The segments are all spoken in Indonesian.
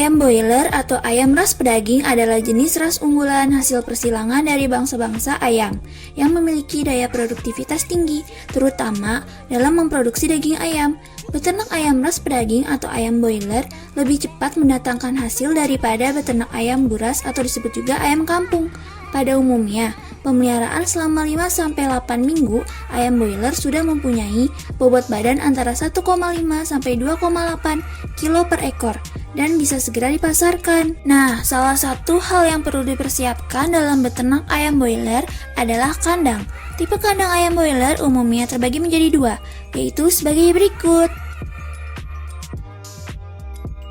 Ayam broiler atau ayam ras pedaging adalah jenis ras unggulan hasil persilangan dari bangsa-bangsa ayam yang memiliki daya produktivitas tinggi, terutama dalam memproduksi daging ayam. Beternak ayam ras pedaging atau ayam broiler lebih cepat mendatangkan hasil daripada beternak ayam buras atau disebut juga ayam kampung. Pada umumnya, pemeliharaan selama 5-8 minggu, ayam broiler sudah mempunyai bobot badan antara 1,5 sampai 2,8 kilo per ekor dan bisa segera dipasarkan. Nah, salah satu hal yang perlu dipersiapkan dalam beternak ayam broiler adalah kandang. Tipe kandang ayam broiler umumnya terbagi menjadi dua, yaitu sebagai berikut.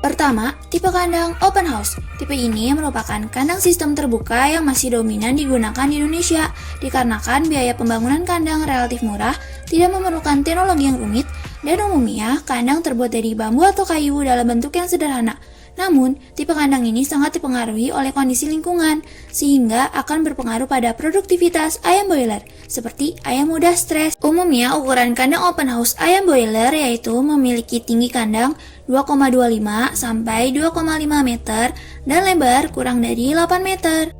Pertama, tipe kandang open house. Tipe ini merupakan kandang sistem terbuka yang masih dominan digunakan di Indonesia, dikarenakan biaya pembangunan kandang relatif murah, tidak memerlukan teknologi yang rumit, dan umumnya kandang terbuat dari bambu atau kayu dalam bentuk yang sederhana. Namun, tipe kandang ini sangat dipengaruhi oleh kondisi lingkungan, sehingga akan berpengaruh pada produktivitas ayam broiler, seperti ayam mudah stres. Umumnya, ukuran kandang open house ayam broiler yaitu memiliki tinggi kandang 2,25 sampai 2,5 meter dan lebar kurang dari 8 meter.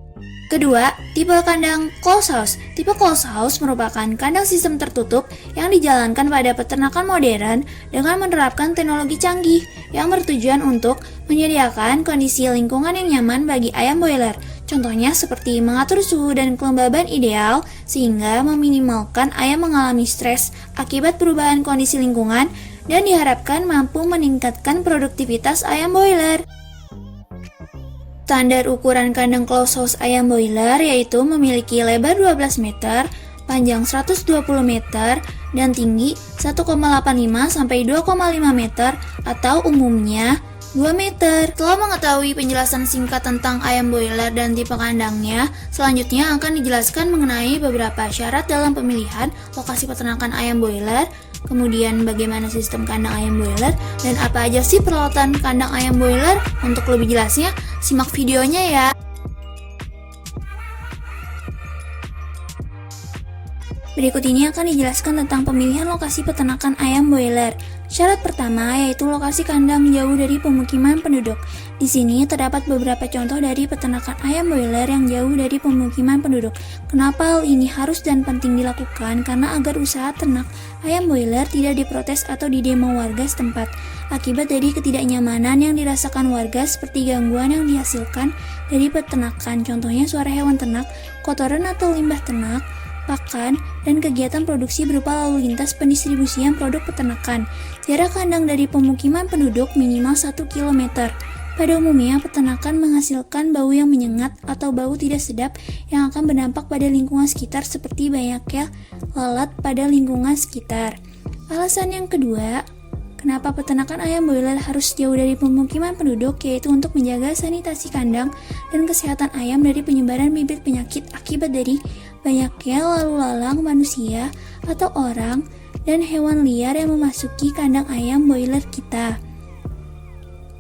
Kedua, tipe kandang closed house. Tipe closed house merupakan kandang sistem tertutup yang dijalankan pada peternakan modern dengan menerapkan teknologi canggih yang bertujuan untuk menyediakan kondisi lingkungan yang nyaman bagi ayam broiler. Contohnya seperti mengatur suhu dan kelembaban ideal sehingga meminimalkan ayam mengalami stres akibat perubahan kondisi lingkungan dan diharapkan mampu meningkatkan produktivitas ayam broiler. Standar ukuran kandang closed house ayam broiler yaitu memiliki lebar 12 meter, panjang 120 meter, dan tinggi 1,85 sampai 2,5 meter atau umumnya 2 meter. Setelah mengetahui penjelasan singkat tentang ayam broiler dan tipe kandangnya, selanjutnya akan dijelaskan mengenai beberapa syarat dalam pemilihan lokasi peternakan ayam broiler, kemudian bagaimana sistem kandang ayam broiler, dan apa aja sih peralatan kandang ayam broiler. Untuk lebih jelasnya, simak videonya ya. Berikut ini akan dijelaskan tentang pemilihan lokasi peternakan ayam broiler. Syarat pertama yaitu lokasi kandang jauh dari pemukiman penduduk. Di sini terdapat beberapa contoh dari peternakan ayam broiler yang jauh dari pemukiman penduduk. Kenapa hal ini harus dan penting dilakukan? Karena agar usaha ternak ayam broiler tidak diprotes atau didemo warga setempat akibat dari ketidaknyamanan yang dirasakan warga seperti gangguan yang dihasilkan dari peternakan. Contohnya suara hewan ternak, kotoran atau limbah ternak, pakan, dan kegiatan produksi berupa lalu lintas pendistribusian produk peternakan. Jarak kandang dari pemukiman penduduk minimal 1 km. Pada umumnya, peternakan menghasilkan bau yang menyengat atau bau tidak sedap yang akan berdampak pada lingkungan sekitar seperti banyaknya lalat pada lingkungan sekitar. Alasan yang kedua, kenapa peternakan ayam broiler harus jauh dari pemukiman penduduk, yaitu untuk menjaga sanitasi kandang dan kesehatan ayam dari penyebaran bibit penyakit akibat dari banyaknya lalu lalang manusia atau orang dan hewan liar yang memasuki kandang ayam broiler kita.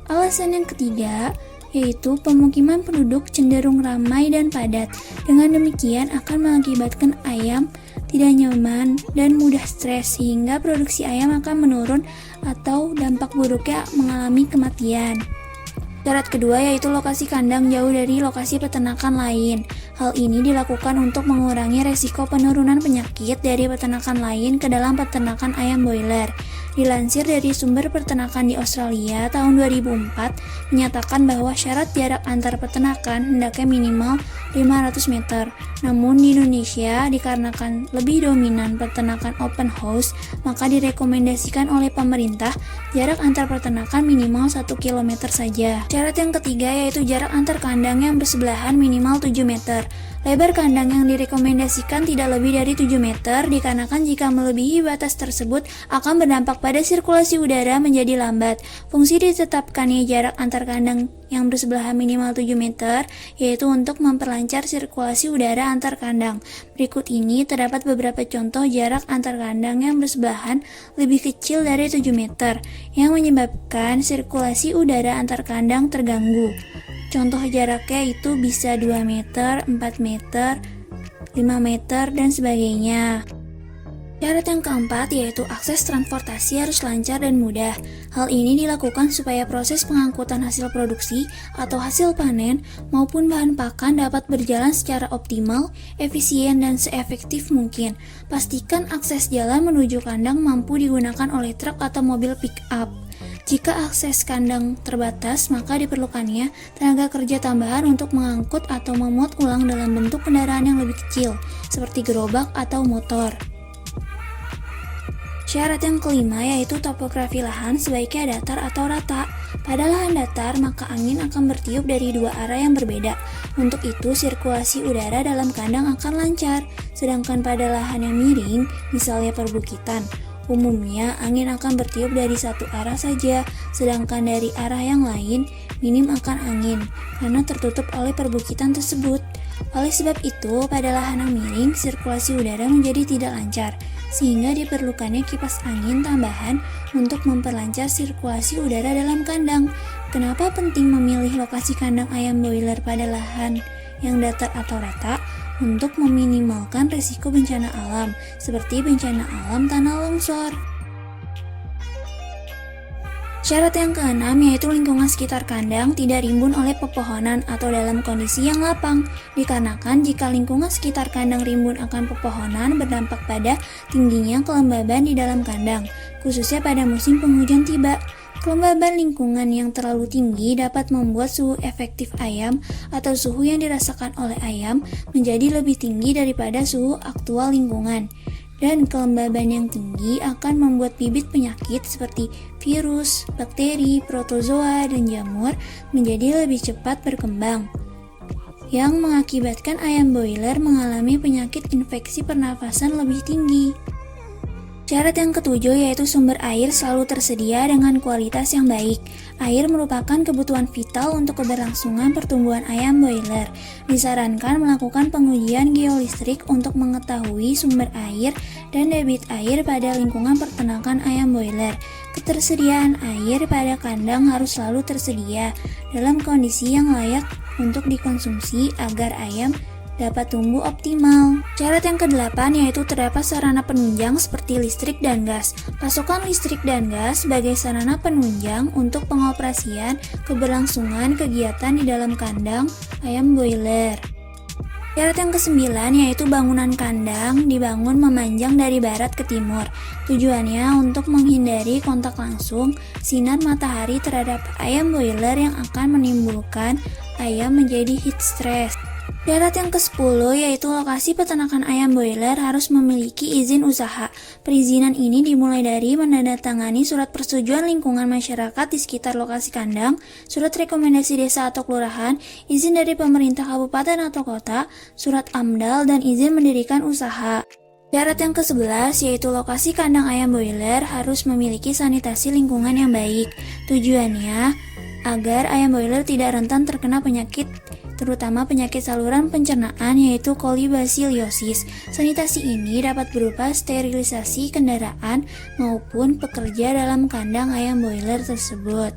Alasan yang ketiga, yaitu pemukiman penduduk cenderung ramai dan padat. Dengan demikian akan mengakibatkan ayam tidak nyaman dan mudah stres sehingga produksi ayam akan menurun atau dampak buruknya mengalami kematian. Syarat kedua yaitu lokasi kandang jauh dari lokasi peternakan lain. Hal ini dilakukan untuk mengurangi resiko penurunan penyakit dari peternakan lain ke dalam peternakan ayam broiler. Dilansir dari sumber peternakan di Australia tahun 2004 menyatakan bahwa syarat jarak antar peternakan hendaknya minimal 500 meter. Namun di Indonesia dikarenakan lebih dominan peternakan open house, maka direkomendasikan oleh pemerintah jarak antar peternakan minimal 1 km saja. Syarat yang ketiga yaitu jarak antar kandang yang bersebelahan minimal 7 meter. Lebar kandang yang direkomendasikan tidak lebih dari 7 meter dikarenakan jika melebihi batas tersebut akan berdampak pada sirkulasi udara menjadi lambat. Fungsi ditetapkannya jarak antar kandang yang bersebelahan minimal 7 meter yaitu untuk memperlancar sirkulasi udara antar kandang. Berikut ini terdapat beberapa contoh jarak antar kandang yang bersebelahan lebih kecil dari 7 meter yang menyebabkan sirkulasi udara antar kandang terganggu. Contoh jaraknya itu bisa 2 meter, 4 meter, 5 meter, dan sebagainya. Syarat yang keempat yaitu akses transportasi harus lancar dan mudah. Hal ini dilakukan supaya proses pengangkutan hasil produksi atau hasil panen maupun bahan pakan dapat berjalan secara optimal, efisien, dan seefektif mungkin. Pastikan akses jalan menuju kandang mampu digunakan oleh truk atau mobil pick-up. Jika akses kandang terbatas, maka diperlukannya tenaga kerja tambahan untuk mengangkut atau memuat ulang dalam bentuk kendaraan yang lebih kecil, seperti gerobak atau motor. Syarat yang kelima yaitu topografi lahan sebaiknya datar atau rata. Pada lahan datar, maka angin akan bertiup dari dua arah yang berbeda. Untuk itu, sirkulasi udara dalam kandang akan lancar. Sedangkan pada lahan yang miring, misalnya perbukitan, umumnya angin akan bertiup dari satu arah saja, sedangkan dari arah yang lain minim akan angin, karena tertutup oleh perbukitan tersebut. Oleh sebab itu, pada lahan yang miring, sirkulasi udara menjadi tidak lancar, sehingga diperlukannya kipas angin tambahan untuk memperlancar sirkulasi udara dalam kandang. Kenapa penting memilih lokasi kandang ayam broiler pada lahan yang datar atau rata? Untuk meminimalkan risiko bencana alam, seperti bencana alam tanah longsor. Syarat yang keenam yaitu lingkungan sekitar kandang tidak rimbun oleh pepohonan atau dalam kondisi yang lapang. Dikarenakan jika lingkungan sekitar kandang rimbun akan pepohonan berdampak pada tingginya kelembaban di dalam kandang, khususnya pada musim penghujan tiba. Kelembaban lingkungan yang terlalu tinggi dapat membuat suhu efektif ayam atau suhu yang dirasakan oleh ayam menjadi lebih tinggi daripada suhu aktual lingkungan. Dan kelembaban yang tinggi akan membuat bibit penyakit seperti virus, bakteri, protozoa, dan jamur menjadi lebih cepat berkembang, yang mengakibatkan ayam broiler mengalami penyakit infeksi pernafasan lebih tinggi. Syarat yang ketujuh yaitu sumber air selalu tersedia dengan kualitas yang baik. Air merupakan kebutuhan vital untuk keberlangsungan pertumbuhan ayam broiler. Disarankan melakukan pengujian geolistrik untuk mengetahui sumber air dan debit air pada lingkungan peternakan ayam broiler. Ketersediaan air pada kandang harus selalu tersedia dalam kondisi yang layak untuk dikonsumsi agar ayam dapat tumbuh optimal. Syarat yang kedelapan yaitu terdapat sarana penunjang seperti listrik dan gas. Pasokan listrik dan gas sebagai sarana penunjang untuk pengoperasian keberlangsungan kegiatan di dalam kandang ayam broiler. Syarat yang kesembilan yaitu bangunan kandang dibangun memanjang dari barat ke timur. Tujuannya untuk menghindari kontak langsung sinar matahari terhadap ayam broiler yang akan menimbulkan ayam menjadi heat stress. Syarat yang ke-10 yaitu lokasi peternakan ayam broiler harus memiliki izin usaha. Perizinan ini dimulai dari menandatangani surat persetujuan lingkungan masyarakat di sekitar lokasi kandang, surat rekomendasi desa atau kelurahan, izin dari pemerintah kabupaten atau kota, surat AMDAL, dan izin mendirikan usaha. Syarat yang ke-11 yaitu lokasi kandang ayam broiler harus memiliki sanitasi lingkungan yang baik. Tujuannya agar ayam broiler tidak rentan terkena penyakit, terutama penyakit saluran pencernaan yaitu kolibasiliosis. Sanitasi ini dapat berupa sterilisasi kendaraan maupun pekerja dalam kandang ayam broiler tersebut.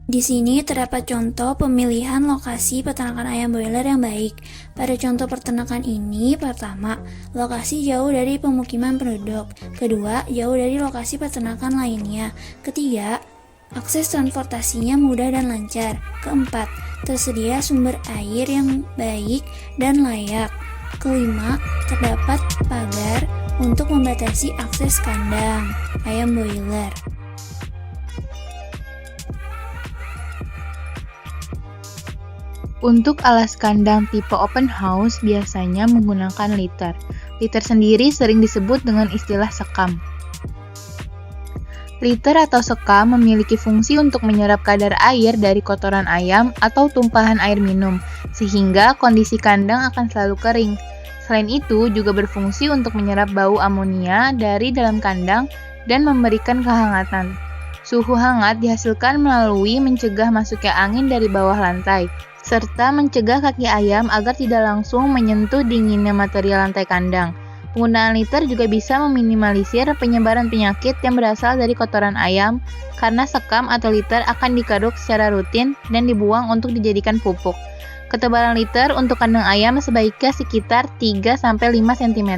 Di sini terdapat contoh pemilihan lokasi peternakan ayam broiler yang baik. Pada contoh peternakan ini, pertama, lokasi jauh dari pemukiman penduduk. Kedua, jauh dari lokasi peternakan lainnya. Ketiga, akses transportasinya mudah dan lancar. Keempat, tersedia sumber air yang baik dan layak. Kelima, terdapat pagar untuk membatasi akses kandang ayam broiler. Untuk alas kandang tipe open house biasanya menggunakan liter. Liter sendiri sering disebut dengan istilah sekam. Liter atau sekam memiliki fungsi untuk menyerap kadar air dari kotoran ayam atau tumpahan air minum, sehingga kondisi kandang akan selalu kering. Selain itu, juga berfungsi untuk menyerap bau amonia dari dalam kandang dan memberikan kehangatan. Suhu hangat dihasilkan melalui mencegah masuknya angin dari bawah lantai, serta mencegah kaki ayam agar tidak langsung menyentuh dinginnya material lantai kandang. Penggunaan liter juga bisa meminimalisir penyebaran penyakit yang berasal dari kotoran ayam karena sekam atau liter akan dikaruk secara rutin dan dibuang untuk dijadikan pupuk. Ketebalan liter untuk kandang ayam sebaiknya sekitar 3-5 cm.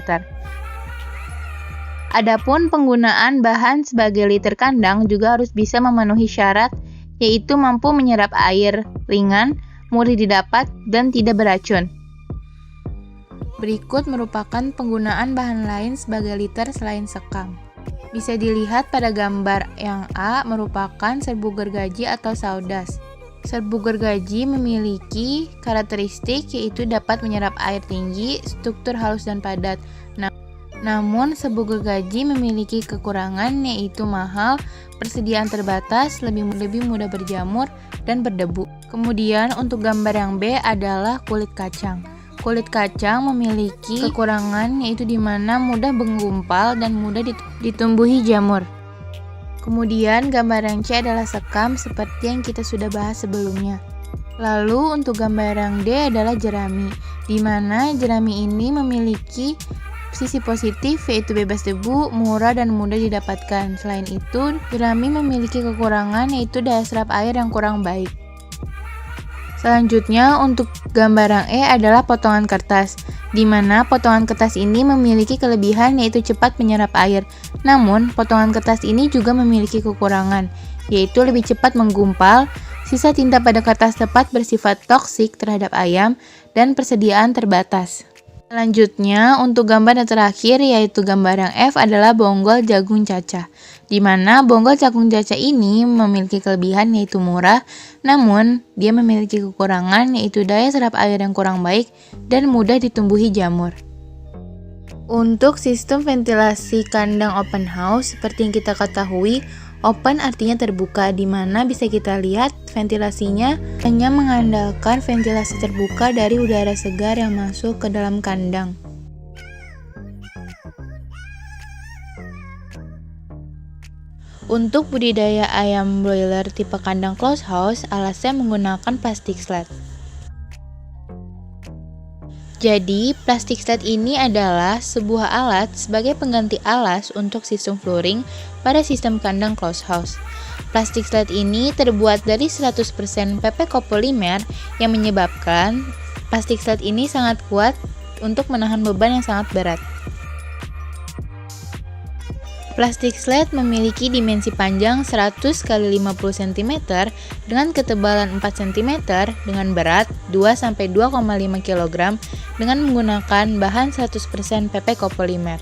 Adapun penggunaan bahan sebagai liter kandang juga harus bisa memenuhi syarat, yaitu mampu menyerap air, ringan, mudah didapat, dan tidak beracun. Berikut merupakan penggunaan bahan lain sebagai liter selain sekam. Bisa dilihat pada gambar yang A merupakan serbuk gergaji atau sawdust. Serbuk gergaji memiliki karakteristik yaitu dapat menyerap air tinggi, struktur halus dan padat. Namun, serbuk gergaji memiliki kekurangan yaitu mahal, persediaan terbatas, lebih mudah berjamur, dan berdebu. Kemudian, untuk gambar yang B adalah kulit kacang. Kulit kacang memiliki kekurangan yaitu di mana mudah menggumpal dan mudah ditumbuhi jamur. Kemudian, gambar yang C adalah sekam seperti yang kita sudah bahas sebelumnya. Lalu, untuk gambar yang D adalah jerami, di mana jerami ini memiliki sisi positif yaitu bebas debu, murah dan mudah didapatkan. Selain itu, jerami memiliki kekurangan yaitu daya serap air yang kurang baik. Selanjutnya, untuk gambar yang E adalah potongan kertas, di mana potongan kertas ini memiliki kelebihan yaitu cepat menyerap air. Namun, potongan kertas ini juga memiliki kekurangan, yaitu lebih cepat menggumpal, sisa tinta pada kertas tepat bersifat toksik terhadap ayam, dan persediaan terbatas. Selanjutnya, untuk gambar yang terakhir yaitu gambar yang F adalah bonggol jagung cacah, di mana bonggol jagung cacah ini memiliki kelebihan yaitu murah, namun dia memiliki kekurangan yaitu daya serap air yang kurang baik dan mudah ditumbuhi jamur. Untuk sistem ventilasi kandang open house, seperti yang kita ketahui, open artinya terbuka, di mana bisa kita lihat ventilasinya hanya mengandalkan ventilasi terbuka dari udara segar yang masuk ke dalam kandang. Untuk budidaya ayam broiler tipe kandang closed house, alasnya menggunakan plastik slat. Jadi, plastik slat ini adalah sebuah alat sebagai pengganti alas untuk sistem flooring pada sistem kandang closed house. Plastik slat ini terbuat dari 100% PP kopolimer yang menyebabkan plastik slat ini sangat kuat untuk menahan beban yang sangat berat. Plastik slat memiliki dimensi panjang 100 x 50 cm dengan ketebalan 4 cm dengan berat 2-2,5 kg dengan menggunakan bahan 100% PP kopolimer.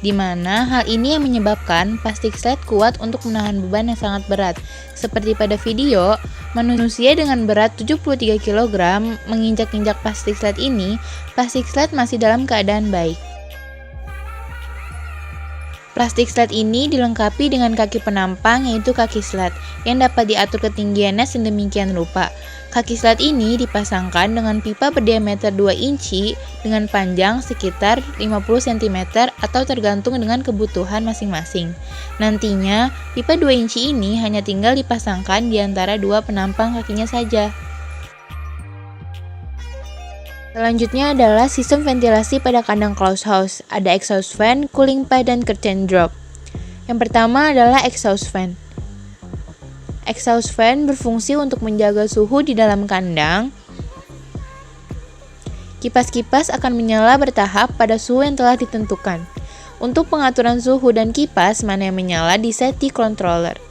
Di mana hal ini yang menyebabkan plastik slat kuat untuk menahan beban yang sangat berat. Seperti pada video, manusia dengan berat 73 kg menginjak-injak plastik slat ini, plastik slat masih dalam keadaan baik. Plastik slat ini dilengkapi dengan kaki penampang yaitu kaki slat yang dapat diatur ketinggiannya sedemikian rupa. Kaki slat ini dipasangkan dengan pipa berdiameter 2 inci dengan panjang sekitar 50 cm atau tergantung dengan kebutuhan masing-masing. Nantinya, pipa 2 inci ini hanya tinggal dipasangkan di antara dua penampang kakinya saja. Selanjutnya adalah sistem ventilasi pada kandang closed house. Ada exhaust fan, cooling pad, dan curtain drop. Yang pertama adalah exhaust fan. Exhaust fan berfungsi untuk menjaga suhu di dalam kandang. Kipas-kipas akan menyala bertahap pada suhu yang telah ditentukan. Untuk pengaturan suhu dan kipas mana yang menyala diset di controller.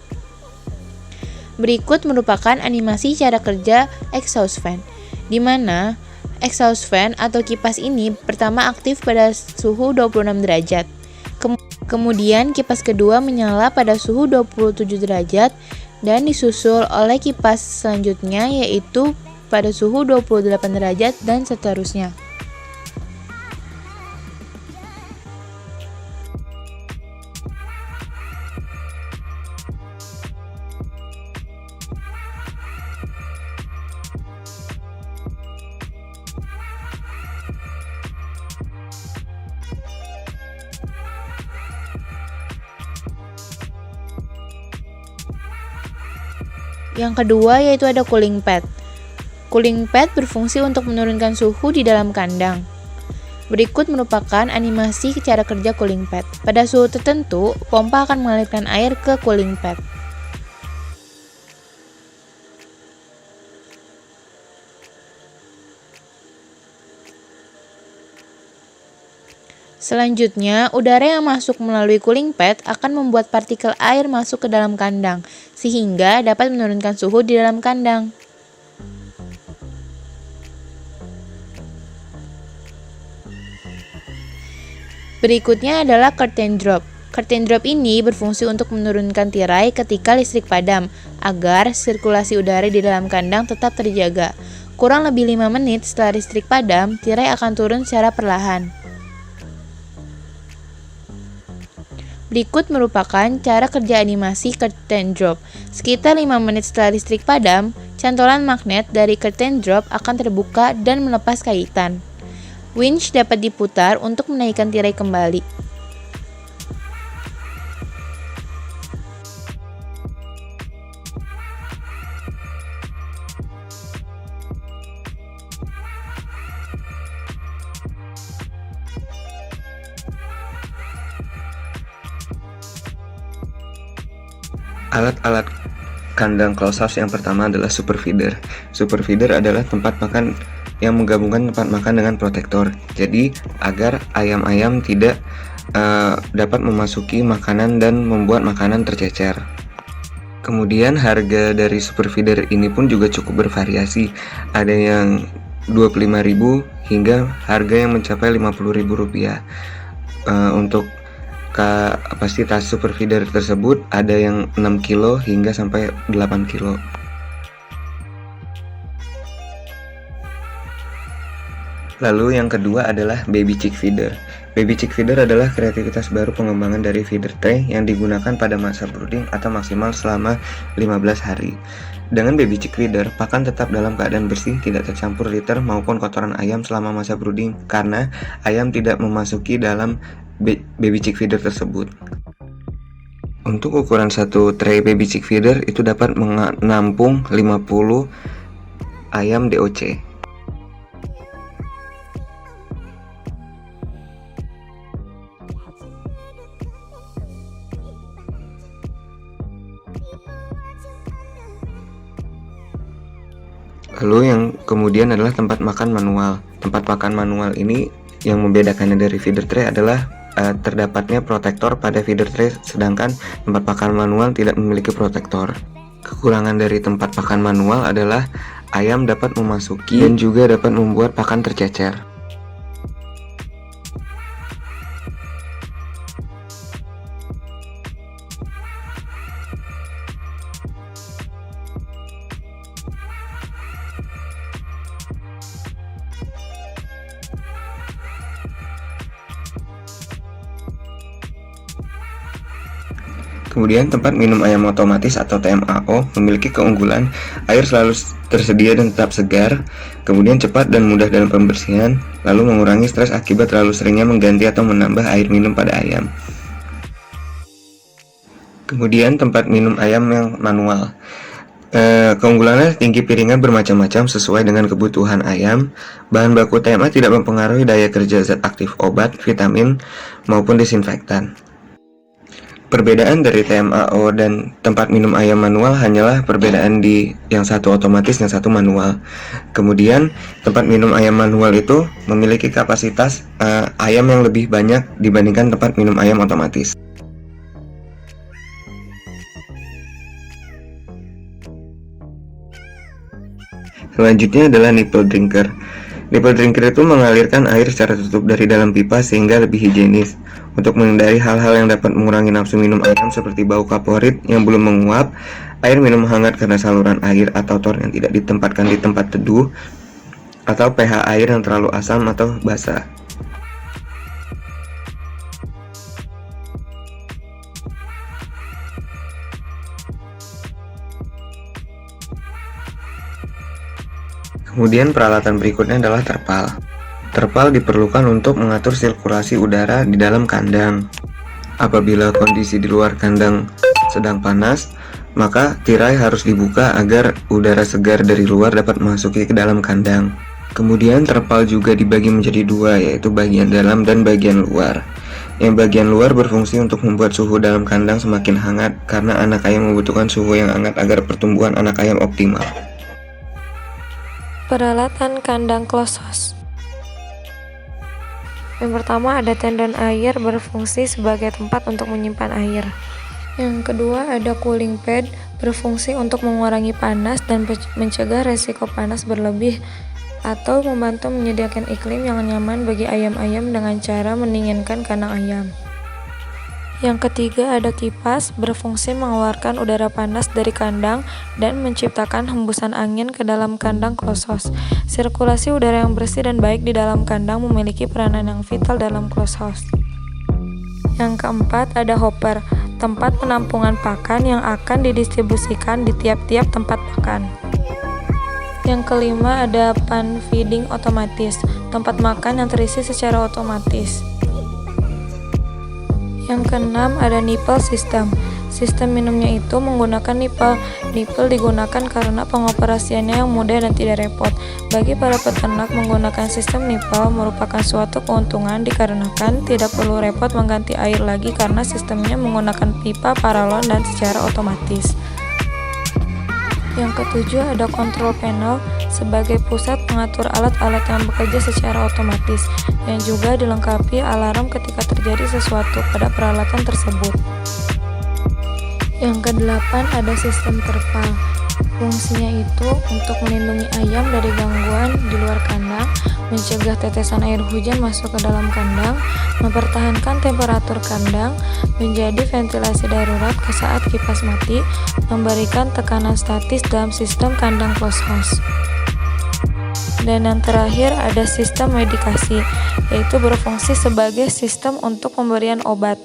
Berikut merupakan animasi cara kerja exhaust fan, di mana exhaust fan atau kipas ini pertama aktif pada suhu 26 derajat. Kemudian kipas kedua menyala pada suhu 27 derajat dan disusul oleh kipas selanjutnya yaitu pada suhu 28 derajat dan seterusnya. Yang kedua yaitu ada cooling pad. Cooling pad berfungsi untuk menurunkan suhu di dalam kandang. Berikut merupakan animasi cara kerja cooling pad. Pada suhu tertentu, pompa akan mengalirkan air ke cooling pad. Selanjutnya, udara yang masuk melalui cooling pad akan membuat partikel air masuk ke dalam kandang, sehingga dapat menurunkan suhu di dalam kandang. Berikutnya adalah curtain drop. Curtain drop ini berfungsi untuk menurunkan tirai ketika listrik padam, agar sirkulasi udara di dalam kandang tetap terjaga. Kurang lebih 5 menit setelah listrik padam, tirai akan turun secara perlahan. Berikut merupakan cara kerja animasi curtain drop. Sekitar 5 menit setelah listrik padam, cantolan magnet dari curtain drop akan terbuka dan melepas kaitan. Winch dapat diputar untuk menaikkan tirai kembali. Alat-alat kandang close house yang pertama adalah super feeder. Super feeder adalah tempat makan yang menggabungkan tempat makan dengan protektor. Jadi agar ayam-ayam tidak dapat memasuki makanan dan membuat makanan tercecer. Kemudian harga dari super feeder ini pun juga cukup bervariasi. Ada yang 25.000 hingga harga yang mencapai Rp50.000. Untuk kapasitas super feeder tersebut ada yang 6 kilo hingga sampai 8 kilo. Lalu yang kedua adalah baby chick feeder. Baby chick feeder adalah kreativitas baru pengembangan dari feeder tray yang digunakan pada masa brooding atau maksimal selama 15 hari. Dengan baby chick feeder, pakan tetap dalam keadaan bersih, tidak tercampur litter maupun kotoran ayam selama masa brooding karena ayam tidak memasuki dalam baby chick feeder tersebut. Untuk ukuran satu tray baby chick feeder itu dapat menampung 50 ayam DOC. Lalu yang kemudian adalah tempat makan manual. Tempat makan manual ini yang membedakannya dari feeder tray adalah terdapatnya protektor pada feeder tray, sedangkan tempat pakan manual tidak memiliki protektor. Kekurangan dari tempat pakan manual adalah ayam dapat memasuki dan juga dapat membuat pakan tercecer. Kemudian tempat minum ayam otomatis atau TMAO memiliki keunggulan air selalu tersedia dan tetap segar, kemudian cepat dan mudah dalam pembersihan, lalu mengurangi stres akibat terlalu seringnya mengganti atau menambah air minum pada ayam. Kemudian tempat minum ayam yang manual. Keunggulannya tinggi piringan bermacam-macam sesuai dengan kebutuhan ayam. Bahan baku TMA tidak mempengaruhi daya kerja zat aktif obat, vitamin, maupun disinfektan. Perbedaan dari TMAO dan tempat minum ayam manual hanyalah perbedaan di yang satu otomatis, yang satu manual. Kemudian tempat minum ayam manual itu memiliki kapasitas ayam yang lebih banyak dibandingkan tempat minum ayam otomatis. Selanjutnya adalah nipple drinker. Nipple drinker itu mengalirkan air secara tertutup dari dalam pipa sehingga lebih higienis. Untuk menghindari hal-hal yang dapat mengurangi nafsu minum ayam seperti bau kaporit yang belum menguap, air minum hangat karena saluran air atau tor yang tidak ditempatkan di tempat teduh, atau pH air yang terlalu asam atau basa. Kemudian peralatan berikutnya adalah terpal. Terpal diperlukan untuk mengatur sirkulasi udara di dalam kandang. Apabila kondisi di luar kandang sedang panas, maka tirai harus dibuka agar udara segar dari luar dapat memasuki ke dalam kandang. Kemudian terpal juga dibagi menjadi dua, yaitu bagian dalam dan bagian luar. Yang bagian luar berfungsi untuk membuat suhu dalam kandang semakin hangat karena anak ayam membutuhkan suhu yang hangat agar pertumbuhan anak ayam optimal. Peralatan kandang close house. Yang pertama ada tendon air berfungsi sebagai tempat untuk menyimpan air. Yang kedua ada cooling pad berfungsi untuk mengurangi panas dan mencegah resiko panas berlebih atau membantu menyediakan iklim yang nyaman bagi ayam-ayam dengan cara mendinginkan kandang ayam. Yang ketiga ada kipas berfungsi mengeluarkan udara panas dari kandang dan menciptakan hembusan angin ke dalam kandang closed house. Sirkulasi udara yang bersih dan baik di dalam kandang memiliki peranan yang vital dalam closed house. Yang keempat ada hopper, tempat penampungan pakan yang akan didistribusikan di tiap-tiap tempat pakan. Yang kelima ada pan feeding otomatis, tempat makan yang terisi secara otomatis. Yang keenam ada nipple system. Sistem minumnya itu menggunakan nipple. Nipple digunakan karena pengoperasiannya yang mudah dan tidak repot. Bagi para peternak, menggunakan sistem nipple merupakan suatu keuntungan dikarenakan tidak perlu repot mengganti air lagi karena sistemnya menggunakan pipa paralon dan secara otomatis. Yang ketujuh ada control panel sebagai pusat pengatur alat-alat yang bekerja secara otomatis, yang juga dilengkapi alarm ketika terjadi sesuatu pada peralatan tersebut. Yang kedelapan ada sistem terpal. Fungsinya itu untuk melindungi ayam dari gangguan di luar kandang, mencegah tetesan air hujan masuk ke dalam kandang, mempertahankan temperatur kandang, menjadi ventilasi darurat ke saat kipas mati, memberikan tekanan statis dalam sistem kandang closed house. Dan yang terakhir ada sistem medikasi, yaitu berfungsi sebagai sistem untuk pemberian obat.